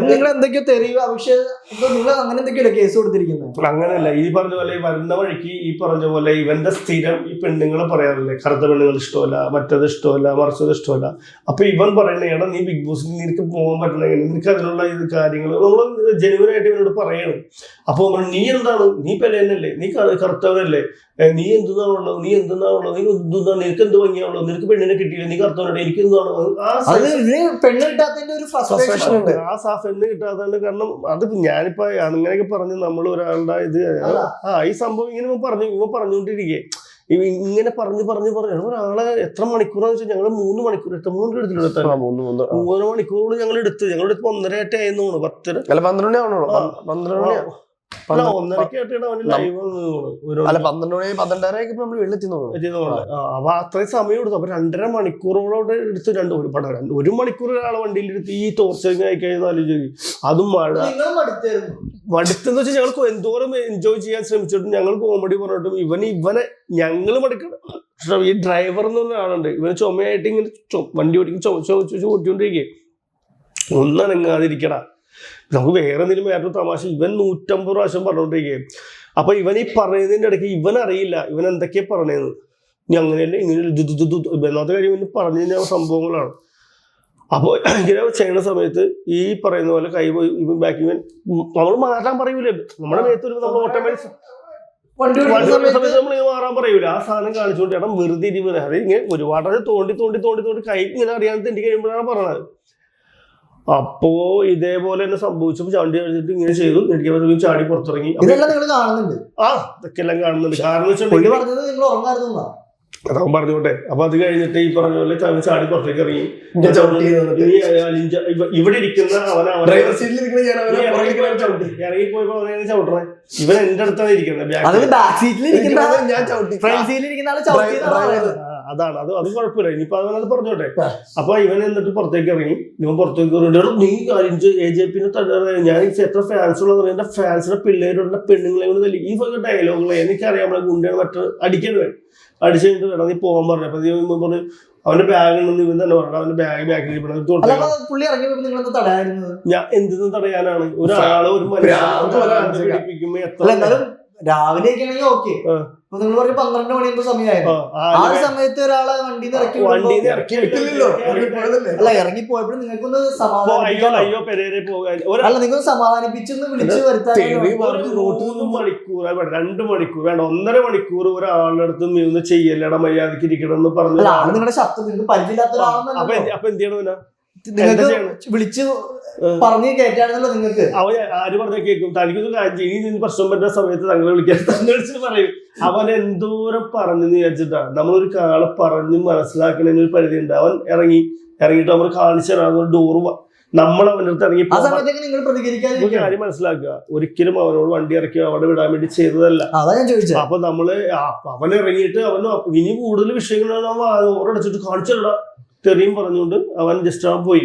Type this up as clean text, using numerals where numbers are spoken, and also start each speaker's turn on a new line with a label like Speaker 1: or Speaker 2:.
Speaker 1: നിങ്ങൾ എന്തൊക്കെയോ തെരുവ് പക്ഷേ നിങ്ങൾ അങ്ങനെ എന്തൊക്കെയല്ലേ കേസ് കൊടുത്തിരിക്കുന്നത്?
Speaker 2: അങ്ങനെയല്ല, ഈ പറഞ്ഞ പോലെ വരുന്ന വഴിക്ക് ഈ പറഞ്ഞ പോലെ ഇവന്റെ സ്ഥിരം ഈ പെണ്ണുങ്ങളെ പറയാറില്ലേ, കറുത്ത പെണ്ണുങ്ങൾ ഇഷ്ടമല്ല, മറ്റത് ഇഷ്ടമല്ല, മറിച്ചത് ഇഷ്ടമല്ല. അപ്പൊ ഇവൻ പറയുന്നത്, എടാ നീ ബിഗ് ബോസിൽ നിനക്ക് പോകാൻ പറ്റണ, നിനക്ക് അതിനുള്ള ഇത് കാര്യങ്ങൾ നമ്മൾ ജെനുവിനായിട്ട് ഇവനോട് പറയണം. അപ്പൊ നീ എന്താണ്, നീ പെലയനല്ലേ, നീ കറുത്തവനല്ലേ, നീ എന്തെന്നാണുള്ളത്, നീ എന്തെന്നാണുള്ളത്, നീ എന്താണ്, നിനക്ക് എന്ത് ഭംഗിയാണുള്ളത്, നിനക്ക് പെണ്ണിനെ കിട്ടിയില്ല, നീ കറുത്തവനോട് എനിക്ക് എന്താണ്
Speaker 1: പെണ്ണ് കിട്ടാത്തതിന്റെ ഒരു ഫ്രസ്ട്രേഷൻ ഉണ്ട്.
Speaker 2: ആ പെണ്ണ് കിട്ടാത്തതുകൊണ്ട്. കാരണം അത് ഞാനിപ്പോ അങ്ങനെയൊക്കെ പറഞ്ഞു നമ്മൾ ഒരാളുടെ ഇത് ഈ സംഭവം ഇങ്ങനെ പറഞ്ഞുകൊണ്ടിരിക്കേ, ഇങ്ങനെ പറഞ്ഞു ഒരാളെ എത്ര മണിക്കൂറാന്ന് വെച്ചാൽ ഞങ്ങള് 3 മണിക്കൂർ 3 എടുത്തില്ല, 3 മണിക്കൂറോട് ഞങ്ങൾ എടുത്ത് 1:30 ആയിരുന്നു, 10 12 മണി 1:30 അവന് ലൈവ് അപ്പൊ അത്രയും സമയം എടുത്തു. അപ്പൊ 2.5 മണിക്കൂറോടെ എടുത്ത് 1 മണിക്കൂർ ഒരാളെ വണ്ടിയിൽ എടുത്ത് ഈ ടോർച്ചറിങ് ആയി കഴിഞ്ഞാൽ ആലോചിക്കും. അതും മഴ മടുത്തെന്ന് വെച്ചാൽ ഞങ്ങൾക്ക് എന്തോരം എൻജോയ് ചെയ്യാൻ ശ്രമിച്ചിട്ടും ഞങ്ങൾ കോമഡി പറഞ്ഞിട്ടും ഇവനെ ഞങ്ങൾ മടുക്കണം. ഈ ഡ്രൈവർ എന്ന് പറഞ്ഞ ആളുണ്ട്, ഇവന് ചുമയായിട്ട് ഇങ്ങനെ വണ്ടി ഓടിക്കും ഓടിക്കൊണ്ടിരിക്കേ, ഒന്നനങ്ങാതിരിക്കടാ, നമുക്ക് വേറെ എന്തെങ്കിലും വേറെ തമാശ. ഇവൻ 150 പ്രാവശ്യം പറഞ്ഞോണ്ടിരിക്കുകയും. അപ്പൊ ഇവൻ ഈ പറയുന്നതിന്റെ ഇടയ്ക്ക് ഇവൻ അറിയില്ല ഇവൻ എന്തൊക്കെയാ പറഞ്ഞത്. ഇനി അങ്ങനെയല്ല ഇങ്ങനെ ഒന്നാമത്തെ കാര്യം ഇവന് പറഞ്ഞു കഴിഞ്ഞാൽ സംഭവങ്ങളാണ്. അപ്പോൾ ഇങ്ങനെ ചെയ്യുന്ന സമയത്ത് ഈ പറയുന്ന പോലെ കൈ പോയി ഇവൻ ബാക്കി ഇവൻ നമ്മൾ മാറാൻ പറയൂലേ, നമ്മുടെ മേത്ത് നമ്മൾ ഓട്ടോമാറ്റിക് സമയത്ത് നമ്മൾ മാറാൻ പറയൂല. ആ സാധനം കാണിച്ചുകൊണ്ട് ചേട്ടൻ വെറുതെ ഇരിക്കുന്നത്, അത് ഇങ്ങനെ ഒരുപാട് തോണ്ടി കൈ ഇങ്ങനെ അറിയാൻ തെണ്ടി കഴിയുമ്പോഴാണ് പറഞ്ഞത്. അപ്പോ ഇതേപോലെ തന്നെ സംഭവിച്ചപ്പോ ചാണ്ടി കഴിച്ചിട്ട് ഇങ്ങനെ ചെയ്തു, എനിക്ക് ചാടി പുറത്തിറങ്ങി.
Speaker 1: ഇതെല്ലാം നിങ്ങൾ കാണുന്നുണ്ട്?
Speaker 2: ഇതൊക്കെ എല്ലാം കാണുന്നുണ്ട്. കാരണം വെച്ചിട്ടുണ്ടെങ്കിൽ അതാവും പറഞ്ഞോട്ടെ. അപ്പൊ അത് കഴിഞ്ഞിട്ട് ഈ പറഞ്ഞ പോലെ ചാടി പുറത്തേക്ക് ഇറങ്ങി. ഇവിടെ ഇരിക്കുന്ന ഇറങ്ങിപ്പോയപ്പോ അവനെ ചവിട്ടണേ, ഇവൻ എന്റെ അടുത്താണ് ഇരിക്കുന്നത്, അതാണ് അത് കുഴപ്പമില്ല. ഇനിയിപ്പോ അവനത് പറഞ്ഞോട്ടെ. അപ്പൊ ഇവൻ എന്നിട്ട് പുറത്തേക്ക് ഇറങ്ങി. ഇവൻ പുറത്തേക്ക് നീ AJP ഞാൻ എത്ര ഫാൻസ് ഉള്ളത്, എന്റെ ഫാൻസിന്റെ പിള്ളേരുടെ പെണ്ണുങ്ങളെ കൊണ്ട് തല്ലി ഈ ഡയലോഗുകളെ എനിക്കറിയാം. നമ്മളെ ഗുണ്ടയാണ് മറ്റേ അടിക്കുന്നത്. അടിച്ചു കഴിഞ്ഞിട്ട് വേണം നീ പോകാൻ പറഞ്ഞു. അപ്പൊ പറഞ്ഞു അവന്റെ ബാഗ് ഉണ്ടെന്ന് ഇവൻ തന്നെ പറഞ്ഞു. അവന്റെ ബാഗിൽ ഞാൻ എന്തെന്ന് തടയാനാണ്? ഒരാള് ഒരു മനുഷ്യൻ എത്ര
Speaker 1: രാവിലെ ഓക്കെ, നിങ്ങൾ പറഞ്ഞ 12 മണി സമയമായിരുന്നു. ആ സമയത്ത് ഒരാളെ വണ്ടിന്ന് ഇറക്കി അല്ല ഇറങ്ങിപ്പോയപ്പോഴും നിങ്ങൾക്കൊന്ന് അല്ല നിങ്ങൾ സമാധാനിപ്പിച്ചൊന്ന് വിളിച്ചു വരുത്താൻ
Speaker 2: 2 മണിക്കൂർ വേണ്ട 1.5 മണിക്കൂർ ഒരാളുടെ അടുത്ത് ഒന്ന് ചെയ്യല്ലട മര്യാദക്ക് ഇരിക്കണം എന്ന് പറഞ്ഞു.
Speaker 1: നിങ്ങളുടെ ശബ്ദം നിങ്ങൾക്ക് പരിചയമില്ലാത്ത ഒരാളെന്നല്ല.
Speaker 2: അപ്പൊ എന്ത് ചെയ്യണോ
Speaker 1: നിങ്ങൾക്ക് വിളിച്ച് പറഞ്ഞു കേട്ടാണല്ലോ നിങ്ങൾക്ക്.
Speaker 2: അവൻ ആര് പറഞ്ഞ കേൾക്കും. തനിക്കൊന്നും കാര്യം ഇനി പ്രശ്നം പറ്റുന്ന സമയത്ത് തങ്ങളെ വിളിക്കാൻ വിളിച്ചിട്ട് പറയും. അവൻ എന്തോരം പറഞ്ഞു വിചാരിച്ചിട്ടാ. നമ്മളൊരു ആളെ പറഞ്ഞ് മനസ്സിലാക്കണതിന് ഒരു പരിധി ഉണ്ട്. അവൻ ഇറങ്ങിയിട്ട് നമ്മൾ കാണിച്ചു തരാം ഡോറ്. നമ്മൾ അവൻ്റെ അടുത്ത് ഇറങ്ങി കാര്യം മനസ്സിലാക്കുക. ഒരിക്കലും അവനോട് വണ്ടി ഇറക്കി അവിടെ വിടാൻ വേണ്ടി ചെയ്തതല്ല. അപ്പൊ നമ്മള് അവൻ ഇറങ്ങിയിട്ട് അവൻ ഇനി കൂടുതൽ വിഷയങ്ങളാണ് അവൻ ഓരടച്ചിട്ട് കാണിച്ചു തരാം തെറിയും പറഞ്ഞുകൊണ്ട് അവൻ ജസ്റ്റ് അവൻ പോയി.